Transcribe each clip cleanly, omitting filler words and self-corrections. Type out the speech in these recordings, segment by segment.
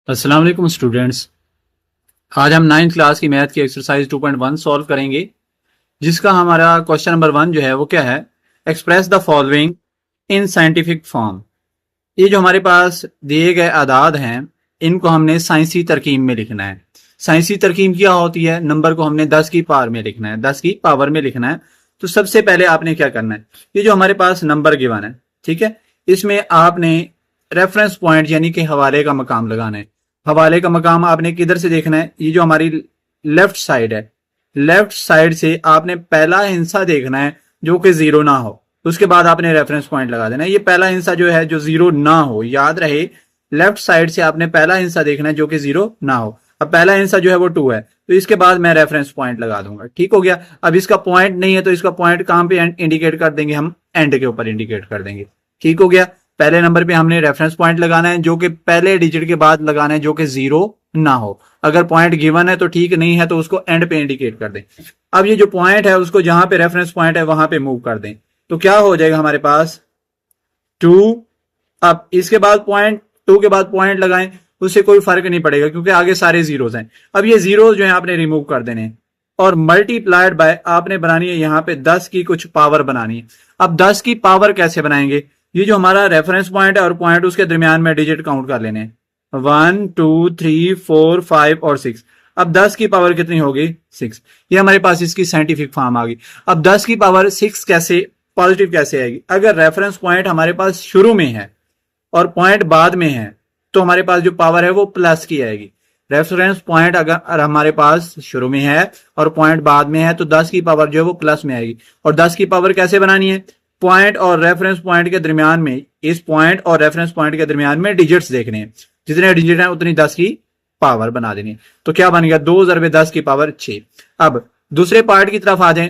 अस्सलाम वालेकुम स्टूडेंट्स। आज हम 9th क्लास की मैथ की एक्सरसाइज 2.1 सॉल्व करेंगे, जिसका हमारा क्वेश्चन नंबर 1 जो है वो क्या है, express the following in scientific form. ये जो हमारे पास दिए गए आदाद हैं, इनको हमने साइंसी तरकीब में लिखना है। साइंसी तरकीब क्या होती है, नंबर को हमने 10 की पावर में लिखना है, 10 की पावर में लिखना है। तो सबसे पहले आपने क्या करना है, ये जो हमारे पास नंबर गिवन है, ठीक है, इसमें आपने रेफरेंस पॉइंट यानी कि हवाले का मकाम लगाना है। हवाले का मकाम आपने किधर से देखना है, ये जो हमारी लेफ्ट साइड है, लेफ्ट साइड से आपने पहला हिस्सा देखना है जो कि जीरो ना हो, उसके बाद आपने रेफरेंस पॉइंट लगा देना है। ये पहला हिस्सा जो है जो जीरो ना हो, याद रहे लेफ्ट साइड से आपने पहला हिस्सा देखना है जो कि जीरो ना हो। अब पहला हिस्सा जो है वो 2 है, तो इसके बाद मैं रेफरेंस पॉइंट लगा दूंगा। ठीक हो गया। अब इसका पॉइंट नहीं है तो इसका पॉइंट कहां पे इंडिकेट कर देंगे, हम एंड के ऊपर इंडिकेट कर देंगे। ठीक हो गया। पहले नंबर पे हमने रेफरेंस पॉइंट लगाना है जो कि पहले डिजिट के बाद लगाना है जो कि जीरो ना हो। अगर पॉइंट गिवन है तो ठीक, नहीं है तो उसको एंड पे इंडिकेट कर दें। अब ये जो पॉइंट है उसको जहां पे रेफरेंस पॉइंट है वहां पे मूव कर दें, तो क्या हो जाएगा हमारे पास 2। अब इसके बाद पॉइंट 2 के बाद पॉइंट लगाएं, उससे कोई फर्क नहीं पड़ेगा क्योंकि आगे सारे जीरोस हैं। अब ये जीरोस जो है आपने रिमूव कर देने और मल्टीप्लाइड बाय आपने बनानी है यहाँ पे 10 की कुछ पावर बनानी है। अब 10 की पावर कैसे बनाएंगे, ये जो हमारा रेफरेंस पॉइंट है और पॉइंट उसके दरमियान में डिजिट काउंट कर लेने 1 2 3 4 5 और 6। अब 10 की पावर कितनी होगी, 6। ये हमारे पास इसकी साइंटिफिक फॉर्म आ गई। अब 10 की पावर 6 कैसे पॉजिटिव कैसे आएगी, अगर रेफरेंस पॉइंट हमारे पास शुरू में है और पॉइंट बाद में है तो हमारे पास जो पावर है वो प्लस की आएगी। रेफरेंस पॉइंट अगर हमारे पास शुरू में है और पॉइंट बाद में है तो 10 की पावर जो है वो प्लस में आएगी। और 10 की पावर कैसे बनानी है, पॉइंट और रेफरेंस पॉइंट के दरमियान में, इस पॉइंट और रेफरेंस पॉइंट के दरमियान में डिजिट्स देखने हैं, जितने डिजिट हैं उतनी 10 की पावर बना देनी। तो क्या बन गया, 2 × 10 की पावर 6। अब दूसरे पार्ट की तरफ आ जाएं।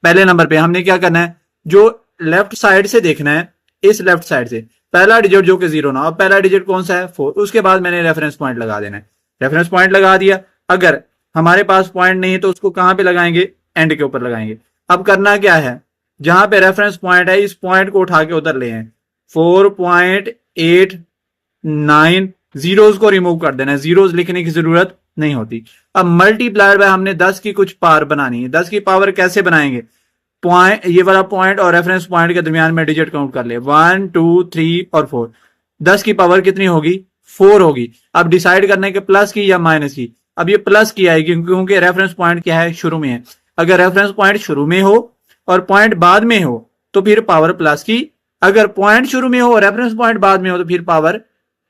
पहले नंबर पे हमने क्या करना है, जो लेफ्ट साइड से देखना है, इस लेफ्ट साइड से पहला डिजिट जो कि जीरो ना, अब पहला डिजिट कौन सा है, 4। उसके बाद मैंने रेफरेंस पॉइंट लगा देना है। रेफरेंस पॉइंट लगा दिया। अगर हमारे पास पॉइंट नहीं है तो उसको कहां पे लगाएंगे, एंड के ऊपर लगाएंगे। अब करना क्या है, जहां पे रेफरेंस पॉइंट है इस पॉइंट को उठा के उधर ले हैं, 4.89 जीरोस को रिमूव कर देना है, जीरोस लिखने की जरूरत नहीं होती। अब मल्टीप्लाइड बाय हमने 10 की कुछ पावर बनानी है। 10 की पावर कैसे बनाएंगे, पॉइंट, ये वाला पॉइंट और रेफरेंस पॉइंट के दरमियान में डिजिट काउंट कर ले, 1 2 3 और 4। 10 की पावर कितनी होगी, 4 होगी। अब डिसाइड करने के प्लस की या माइनस की, अब ये प्लस की आएगी क्योंकि रेफरेंस पॉइंट क्या है, शुरू में है। अगर रेफरेंस पॉइंट शुरू में हो और पॉइंट बाद में हो तो फिर पावर प्लस की, अगर पॉइंट शुरू में हो और रेफरेंस पॉइंट बाद में हो तो फिर पावर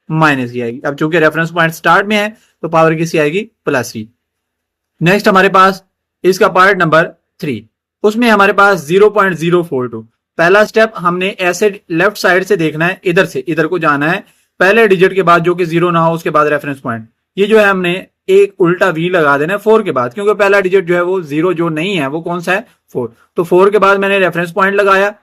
माइनस की आएगी। अब चूंकि रेफरेंस पॉइंट स्टार्ट में है तो पावर किसकी आएगी, प्लस की। नेक्स्ट हमारे पास इसका पार्ट नंबर 3, उसमें हमारे पास 0.042। पहला स्टेप हमने ऐसे लेफ्ट साइड से देखना है, इधर से इधर को जाना है, पहले डिजिट के बाद जो कि जीरो ना हो उसके बाद रेफरेंस पॉइंट। ये जो है हमने एक उल्टा वी लगा देना है 4 के बाद, क्योंकि पहला डिजिट जो है वो जीरो जो नहीं है वो कौन सा है, 4। तो 4 के बाद मैंने रेफरेंस पॉइंट लगाया।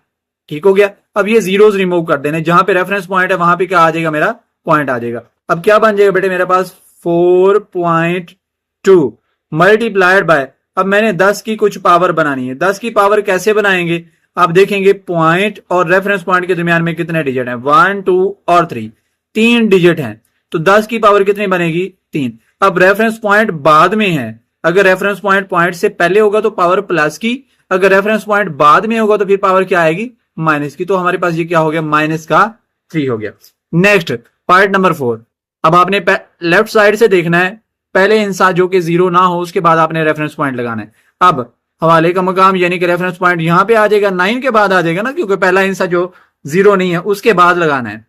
ठीक हो गया। अब ये जीरोस रिमूव कर देने, जहां पे रेफरेंस पॉइंट है वहां पे क्या आ जाएगा, मेरा पॉइंट आ जाएगा। अब क्या बन जाएगा बेटे मेरे पास, 4.2 मल्टीप्लाइड बाय, अब मैंने 10 की कुछ पावर बनानी है। 10 की पावर कैसे बनाएंगे, आप देखेंगे पॉइंट और रेफरेंस पॉइंट के दरमियान में कितने डिजिट हैं, 1 2 और 3, 3 डिजिट हैं। तो 10 की पावर कितनी बनेगी, 3। अब रेफरेंस पॉइंट बाद में है, अगर रेफरेंस पॉइंट पॉइंट से पहले होगा तो पावर प्लस की, अगर रेफरेंस पॉइंट बाद में होगा तो फिर पावर क्या आएगी, माइनस की। तो हमारे पास ये क्या हो गया, -3 हो गया। Next part number 4। अब आपने लेफ्ट साइड से देखना है, पहले हिस्सा जो कि जीरो ना हो उसके बाद आपने रेफरेंस पॉइंट लगाना है। अब हवाले का मकाम यानी कि रेफरेंस पॉइंट यहां पे आ जाएगा, 9 के बाद आ जाएगा ना, क्योंकि पहला हिस्सा जो जीरो नहीं है उसके बाद लगाना है,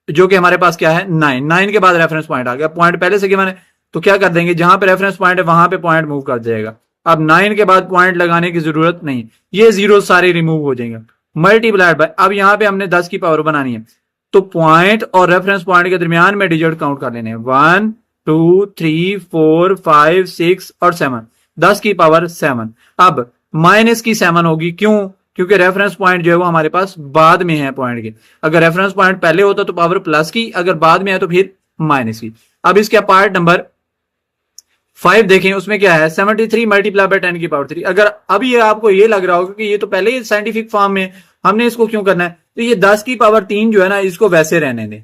जो कि हमारे पास क्या है, 9 के बाद रेफरेंस पॉइंट आ गया। पॉइंट पहले से गिवन है तो क्या कर देंगे, जहां पे रेफरेंस पॉइंट है वहां पे पॉइंट मूव कर जाएगा। अब 9 के बाद पॉइंट लगाने की जरूरत नहीं, ये जीरो सारे रिमूव हो जाएंगे। मल्टीप्लाइड बाय, अब यहां पे हमने 10 की पावर बनानी है तो पॉइंट और रेफरेंस पॉइंट के दरमियान में डिजिट काउंट कर लेने, 1 2 3 4 5 6 और 7। 10 की पावर 7। अब माइनस की 7 होगी, क्यों, क्योंकि रेफरेंस पॉइंट जो है वो हमारे पास बाद में है पॉइंट के। अगर रेफरेंस पॉइंट पहले होता तो पावर प्लस की, अगर बाद में है तो फिर माइनस की। अब इसका पार्ट नंबर 5 देखें, उसमें क्या है, 73 मल्टीप्लाई बाय 10 की पावर 3। अगर अब ये आपको ये लग रहा होगा कि ये तो पहले ही साइंटिफिक फॉर्म में, हमने इसको क्यों करना है, तो ये 10 की पावर 3 जो है ना, इसको वैसे रहने दें।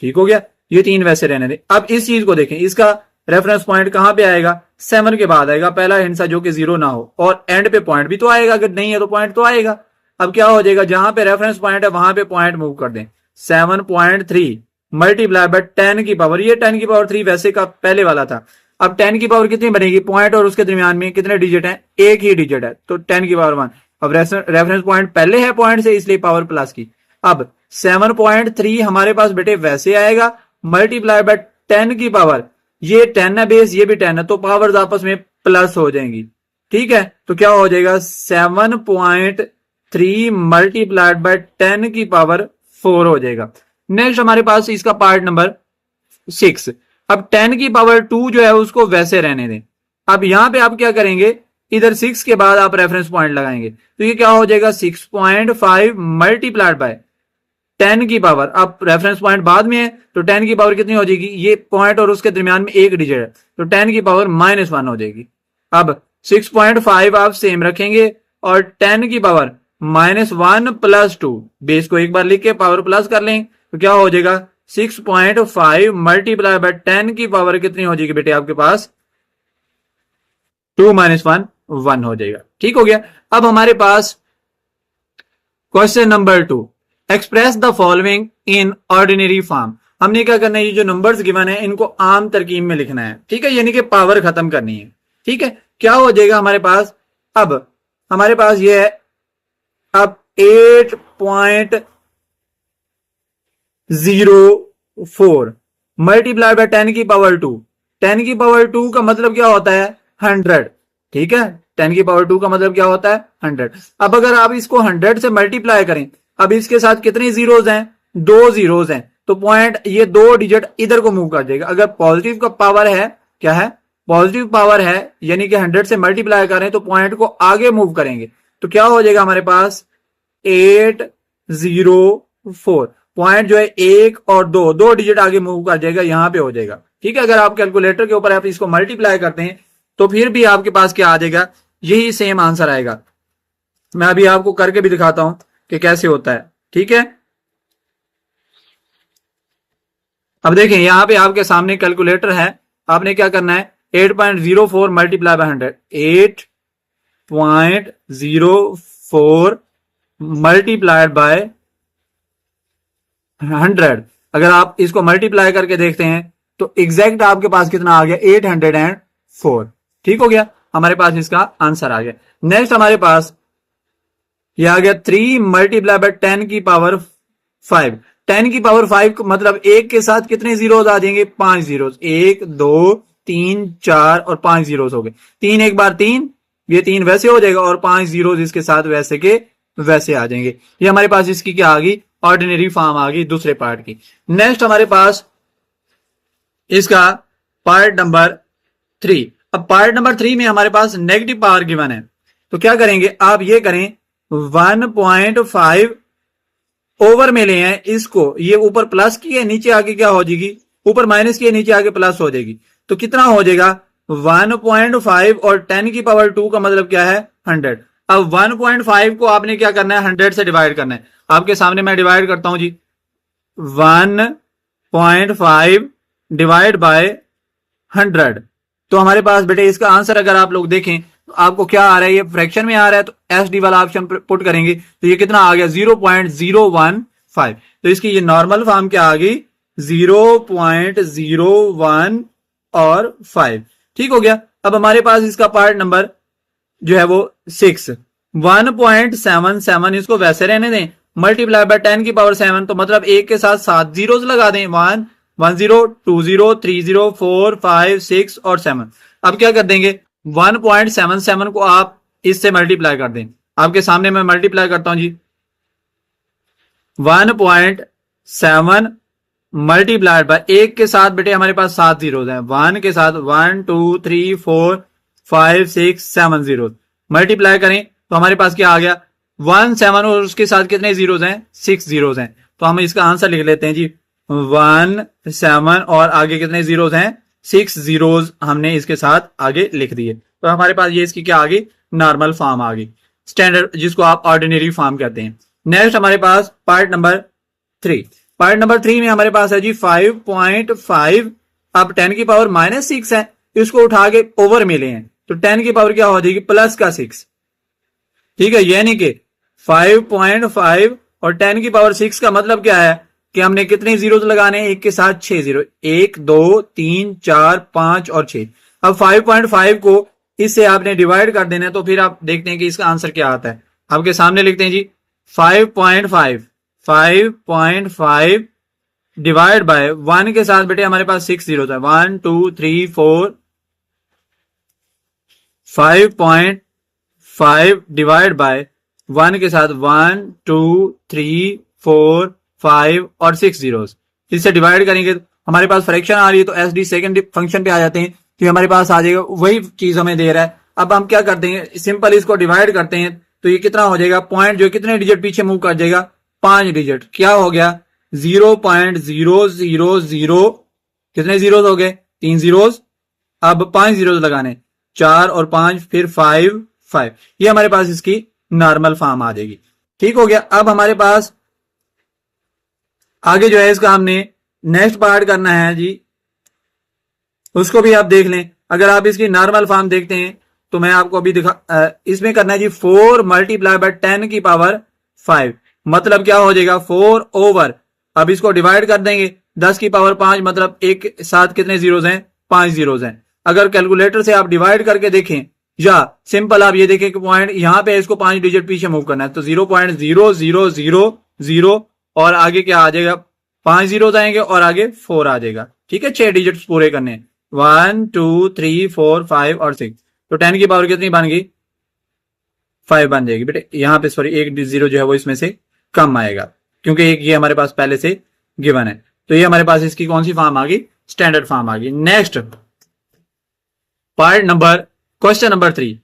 ठीक हो गया। ये 3 वैसे रहने दें। अब इस चीज को देखें, इसका रेफरेंस पॉइंट कहां पे आएगा, 7 के बाद आएगा पहला हिस्सा जो कि 0 ना हो, और एंड पे पॉइंट भी तो आएगा, अगर नहीं है तो पॉइंट तो आएगा। अब क्या हो जाएगा, जहां पे रेफरेंस पॉइंट है वहां पे पॉइंट मूव कर दें। 7.3 मल्टीप्लाई बाय 10 की पावर, ये 10 की पावर 3 वैसे का पहले वाला था। अब 10 की पावर कितनी बनेगी, पॉइंट और उसके दरमियान में कितने डिजिट हैं, एक ही डिजिट है, तो 10 की पावर 1। अब रेफरेंस पॉइंट पहले है पॉइंट से, इसलिए पावर प्लस की। अब 7.3 हमारे पास बेटे वैसे आएगा, मल्टीप्लाई बाय 10 की पावर, ये 10 है बेस, ये भी 10 है, तो पावर्स आपस में प्लस हो जाएंगी। ठीक है, तो क्या हो जाएगा 7.3 मल्टीप्लाइड बाय 10 की पावर 4 हो जाएगा। नेक्स्ट हमारे पास इसका पार्ट नंबर 6। अब 10 की पावर 2 जो है उसको वैसे रहने दें। अब यहां पे आप क्या करेंगे, इधर 6 के बाद आप रेफरेंस पॉइंट लगाएंगे, तो ये क्या हो जाएगा 6.5 मल्टीप्लाइड बाय 10 की पावर। अब रेफरेंस पॉइंट बाद में है, तो 10 की पावर कितनी हो जाएगी, ये पॉइंट और उसके दरमियान में एक डिजिट है, तो 10 की पावर -1 हो जाएगी। अब 6.5 आप सेम रखेंगे और 10 की पावर -1 प्लस 2, बेस को एक बार लिख के पावर प्लस कर लें, तो क्या हो जाएगा 6.5 मल्टीप्लाई बाय 10 की पावर कितनी हो जाएगी बेटे आपके पास, 2 - 1 1 हो जाएगा। ठीक हो गया। अब हमारे पास question number 2, express the following in ordinary form. हमने क्या करना है, ये जो नंबर्स गिवन है इनको आम तरकीब में लिखना है। ठीक है, यानी कि पावर खत्म करनी है। ठीक है, क्या हो जाएगा हमारे पास, अब हमारे पास ये है, अब 8.04 मल्टीप्लाई बाय 10 की पावर 2। 10 की पावर 2 का मतलब क्या होता है, 100। ठीक है, 10 की पावर 2 का मतलब क्या होता है, 100। अब अगर आप इसको 100 से मल्टीप्लाई करें, अब इसके साथ कितने जीरोज हैं, 2 जीरोज हैं, तो पॉइंट ये 2 डिजिट इधर को मूव कर जाएगा। अगर पॉजिटिव का पावर है, क्या है, पॉजिटिव पावर है, यानी कि 100 से मल्टीप्लाई करें तो पॉइंट को आगे मूव करेंगे, तो क्या हो जाएगा हमारे पास 804। पॉइंट जो है 1 और 2 डिजिट आगे मूव कर जाएगा, यहां पे हो जाएगा। ठीक है, अगर आप कैलकुलेटर के ऊपर आप इसको मल्टीप्लाई करते हैं तो फिर भी आपके पास क्या आ जाएगा, यही सेम आंसर आएगा। मैं अभी आपको करके भी दिखाता हूं कि कैसे होता है। ठीक है, अब देखें यहां पे आपके सामने कैलकुलेटर है, आपने क्या करना है, 8.04 मल्टीप्लाई बाय 100, 8.04 मल्टीप्लाइड बाय 100। अगर आप इसको मल्टीप्लाई करके देखते हैं तो एग्जैक्ट आपके पास कितना आ गया, 804। ठीक हो गया, हमारे पास इसका आंसर आ गया। नेक्स्ट हमारे पास ये आ गया 3 मल्टीप्लाई बाय 10 की पावर 5। 10 की पावर 5 मतलब एक के साथ कितने जीरोज आ जाएंगे, 5 जीरोज, 1 2 3 4 और 5 जीरोज हो गए। 3 एक बार 3, ये 3 वैसे हो जाएगा और 5 जीरोज इसके साथ वैसे के वैसे आ जाएंगे। ये हमारे पास इसकी क्या आ गई, ऑर्डिनरी फॉर्म आ गई दूसरे पार्ट की। नेक्स्ट हमारे पास इसका पार्ट नंबर 3। अब पार्ट नंबर 3 में हमारे पास नेगेटिव पावर गिवन है, तो क्या करेंगे आप, ये करें 1.5 ओवर में ले हैं इसको, ये ऊपर प्लस की है, नीचे आके क्या हो जाएगी, ऊपर माइनस की है, नीचे आके प्लस हो जाएगी, तो कितना हो जाएगा 1.5 और 10 की पावर 2 का मतलब क्या है, 100। अब 1.5 को आपने क्या करना है, 100 से डिवाइड करना है। आपके सामने मैं डिवाइड करता हूं जी, 1.5 डिवाइड बाय 100, तो हमारे पास बेटे इसका आंसर अगर आप लोग देखें तो आपको क्या आ रहा है, ये फ्रैक्शन में आ रहा है, तो SD वाला ऑप्शन पुट करेंगे तो ये कितना आ गया, 0.015। तो इसकी ये नॉर्मल फॉर्म क्या आ गई, 0.01 और 5। ठीक हो गया। अब हमारे पास इसका पार्ट नंबर जो है वो 6, 1.77 इसको वैसे रहने दें, मल्टीप्लाई बाय 10 की पावर 7, तो मतलब एक के साथ 7 जीरोस लगा दें, 1 1 0 2 0 3 0 4 5 6 और 7। अब क्या कर देंगे, 1.77 को आप इससे मल्टीप्लाई कर दें। आपके सामने मैं मल्टीप्लाई करता हूं जी, 1.7 मल्टीप्लाइड बाय, एक के साथ बेटे हमारे पास 7 जीरोस हैं, 1 के साथ 1 2 3 4 5 6 7 जीरोस, मल्टीप्लाई करें तो हमारे पास क्या आ गया, 1 7 और उसके साथ कितने जीरोस हैं, 6 जीरोस हैं। तो हम इसका आंसर लिख लेते हैं जी, 1 7 और आगे कितने जीरोस हैं, 6 जीरोस हमने इसके साथ आगे लिख दिए। तो हमारे पास ये इसकी क्या आ गई, नॉर्मल फॉर्म आ गई, स्टैंडर्ड जिसको आप ऑर्डिनरी फॉर्म कहते हैं। नेक्स्ट हमारे पास पार्ट नंबर 3। पार्ट नंबर 3 में हमारे पास है जी 5.5, अब 10 की पावर -6 है, इसको उठा के ओवर में ले हैं तो 10 की पावर क्या हो जाएगी प्लस का 6। ठीक है, यानी कि 5.5 और 10 की पावर 6 का मतलब क्या है कि हमने कितने जीरो लगाने हैं, एक के साथ 6 जीरो, 1 2 3 4 5 और 6। अब 5.5 को इससे आपने डिवाइड कर देना है तो फिर आप देखते हैं कि इसका आंसर क्या आता है। आपके सामने लिखते हैं जी 5.5 डिवाइड बाय 1 के साथ बेटे हमारे पास 6 जीरो था, 1 2 3 4। 5.5 डिवाइड बाय 1 के साथ 1 2 3 4 5 और 6 जीरोस, इससे डिवाइड करेंगे तो हमारे पास फ्रैक्शन आ रही है तो एस डी सेकेंड फंक्शन पे आ जाते हैं तो हमारे पास आ जाएगा, वही चीज हमें दे रहा है। अब हम क्या करते हैं, सिंपल इसको डिवाइड करते हैं तो ये कितना हो जाएगा, पॉइंट जो कितने डिजिट पीछे मूव कर जाएगा, 5 डिजिट, क्या हो गया 0.000, कितने जीरोस हो गए 3 जीरोस। अब 5 जीरोस लगाने, 4 और 5 फिर 5, ये हमारे पास इसकी नॉर्मल फॉर्म आ जाएगी। ठीक हो गया। अब हमारे पास आगे जो है इसका हमने नेक्स्ट पार्ट करना है जी, उसको भी आप देख लें। अगर आप इसकी नॉर्मल फॉर्म देखते हैं तो मैं आपको अभी इसमें करना है जी 4 मल्टीप्लाई बाय 10 की पावर 5, मतलब क्या हो जाएगा 4 ओवर, अब इसको डिवाइड कर देंगे 10 की पावर 5, मतलब एक साथ कितने जीरोस हैं, 5 जीरोस हैं। अगर कैलकुलेटर से आप डिवाइड करके देखें या सिंपल आप ये देखें कि पॉइंट यहां पे इसको 5 डिजिट पीछे मूव करना है तो 0.0000 और आगे क्या आ जाएगा, 5 जीरो आएंगे और आगे 4 आ जाएगा। ठीक है, 6 डिजिट पूरे करने, 1 2 3 4 5 और 6, तो 10 की पावर कितनी बन गई 5 बन जाएगी बेटे। यहां पे सॉरी एक जीरो जो है वो इसमें से कम आएगा क्योंकि एक ये हमारे पास पहले से गिवन है, तो ये हमारे पास इसकी कौन सी फॉर्म आ गई, स्टैंडर्ड फॉर्म आ गई। Next part number, question number 3,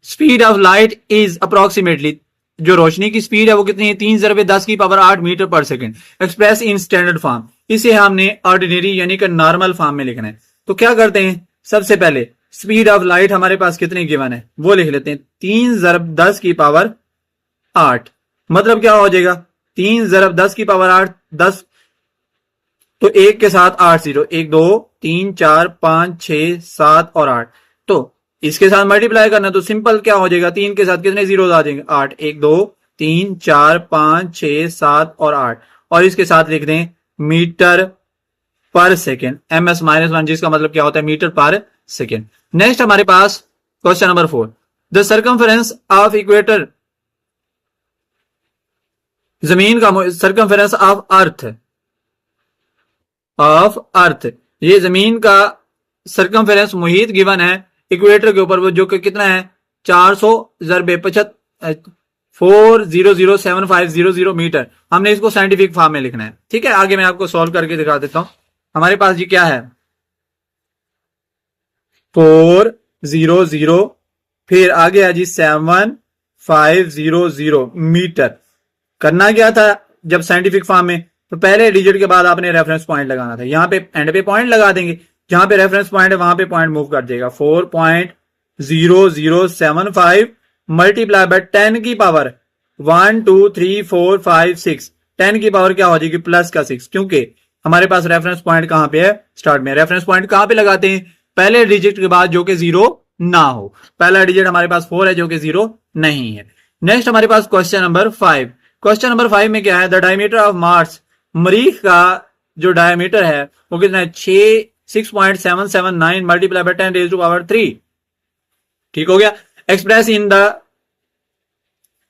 speed of light is approximately, जो रोशनी की स्पीड है वो कितनी है, 3 × 10 की पावर 8 मीटर पर second, express in standard form. इसे हमने ऑर्डिनरी यानी कि नॉर्मल फॉर्म में लिखना है। तो क्या करते हैं, सबसे पहले स्पीड ऑफ लाइट हमारे पास कितनी गिवन है वो लिख लेते हैं, 3 × 10 की पावर 8, मतलब क्या हो जाएगा 3 × 10 की पावर 8, 10 तो एक के साथ 8 जीरो, 1 2 3 4 5 6 7 और 8, तो इसके साथ मल्टीप्लाई करना तो सिंपल क्या हो जाएगा, 3 के साथ कितने जीरो आ जाएंगे 8, 1 2 3 4 5 6 7 और 8, और इसके साथ लिख दें मीटर पर सेकेंड, ms -1, जिसका मतलब क्या होता है मीटर पर सेकेंड। नेक्स्ट हमारे पास question number 4, the circumference of equator, जमीन का सर्कमफेरेंस ऑफ अर्थ, ये जमीन का सर्कमफेरेंस मुहित गिवन है इक्वेटर के ऊपर, वो जो कि कितना है 400 × 4007500 मीटर। हमने इसको साइंटिफिक फॉर्म में लिखना है। ठीक है, आगे मैं आपको सॉल्व करके दिखा देता हूं। हमारे पास ये क्या है 400, फिर आगे है जी 7500 मीटर। करना क्या था जब साइंटिफिक फॉर्म में, तो पहले डिजिट के बाद आपने रेफरेंस पॉइंट लगाना था, यहां पे एंड पे पॉइंट लगा देंगे, जहां पे रेफरेंस पॉइंट है वहां पे पॉइंट मूव कर देगा। 4.0075 मल्टीप्लाई बाय 10 की पावर 1 2 3 4 5 6, 10 की पावर क्या हो जाएगी प्लस का 6, क्योंकि हमारे पास रेफरेंस पॉइंट कहां पे है, स्टार्ट में। रेफरेंस पॉइंट कहां पे लगाते हैं, पहले डिजिट के बाद जो कि 0 ना हो। पहला डिजिट हमारे पास 4 है जो कि 0 नहीं है। नेक्स्ट हमारे पास क्वेश्चन नंबर 5, क्वेश्चन नंबर 5 में क्या है, द डायमीटर ऑफ मार्स, मरीख का जो डायमीटर है वो कितना है 6.779 मल्टीप्लाई बाय 10⁻³ ठीक हो गया। Express in the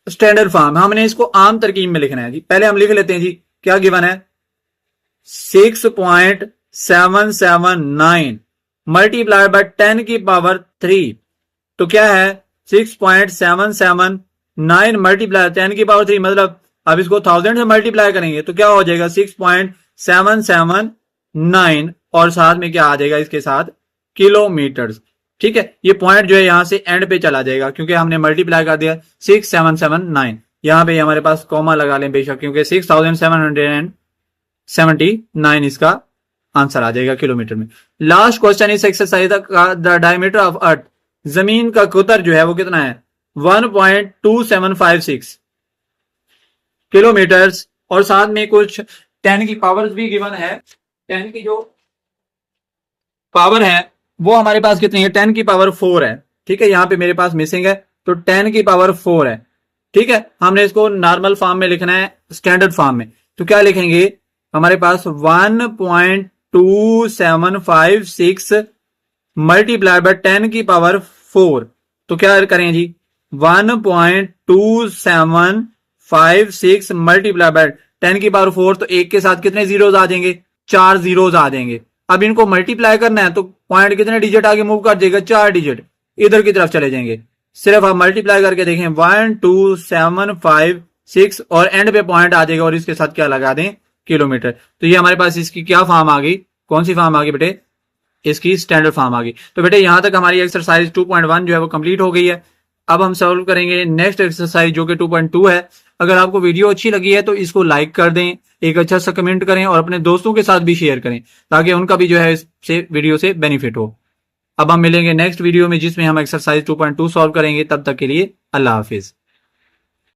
standard form, हमने इसको आम तरकीब में लिखना है जी। पहले हम लिख लेते हैं जी, क्या गिवन है 6.779 मल्टीप्लाई बाय 10⁻³ तो क्या है 6.779 मल्टीप्लाई 10⁻³ मतलब अब इसको 1000 से मल्टीप्लाई करेंगे तो क्या हो जाएगा 6.779 और साथ में क्या आ जाएगा इसके साथ किलोमीटर। ठीक है, ये पॉइंट जो है यहां से एंड पे चला जाएगा क्योंकि हमने मल्टीप्लाई कर दिया 6779, यहां पे हमारे पास कॉमा लगा लें बेशक, क्योंकि 6779 इसका आंसर आ जाएगा किलोमीटर में। लास्ट क्वेश्चन इस एक्सरसाइज का, द डायमीटर ऑफ अर्थ, जमीन का कुतर जो है वो कितना है 1.2756 किलोमीटर, और साथ में कुछ 10 की पावर्स भी गिवन है। 10 की जो पावर है वो हमारे पास कितनी है, 10 की पावर 4 है। ठीक है, यहां पे मेरे पास मिसिंग है, तो 10 की पावर 4 है। ठीक है, हमने इसको नॉर्मल फॉर्म में लिखना है, स्टैंडर्ड फॉर्म में। तो क्या लिखेंगे, हमारे पास 1.2756 मल्टीप्लाई बाय 10 की पावर 4। तो क्या करें जी, 1.2756 मल्टीप्लाई बाय 10 की पावर 4, तो एक के साथ कितने जीरोज आ जाएंगे, 4 जीरोज आ जाएंगे। अब इनको मल्टीप्लाई करना है तो पॉइंट कितने डिजिट आगे मूव कर जाएगा, 4 डिजिट इधर की तरफ चले जाएंगे। सिर्फ आप मल्टीप्लाई करके देखें, 12756 और एंड पे पॉइंट आ जाएगा और इसके साथ क्या लगा दें, किलोमीटर। तो ये हमारे पास इसकी क्या फॉर्म आ गई, कौन सी फॉर्म आ गई बेटे, इसकी स्टैंडर्ड फॉर्म आ गई। तो बेटे यहां तक हमारी एक्सरसाइज 2.1 जो है वो कंप्लीट हो गई है। अब हम सॉल्व करेंगे नेक्स्ट एक्सरसाइज जो कि 2.2 है। अगर आपको वीडियो अच्छी लगी है तो इसको लाइक कर दें, एक अच्छा सा कमेंट करें और अपने दोस्तों के साथ भी शेयर करें ताकि उनका भी जो है इससे वीडियो से बेनिफिट हो। अब हम मिलेंगे नेक्स्ट वीडियो में जिसमें हम एक्सरसाइज 2.2 सॉल्व करेंगे। तब तक के लिए अल्लाह हाफिज।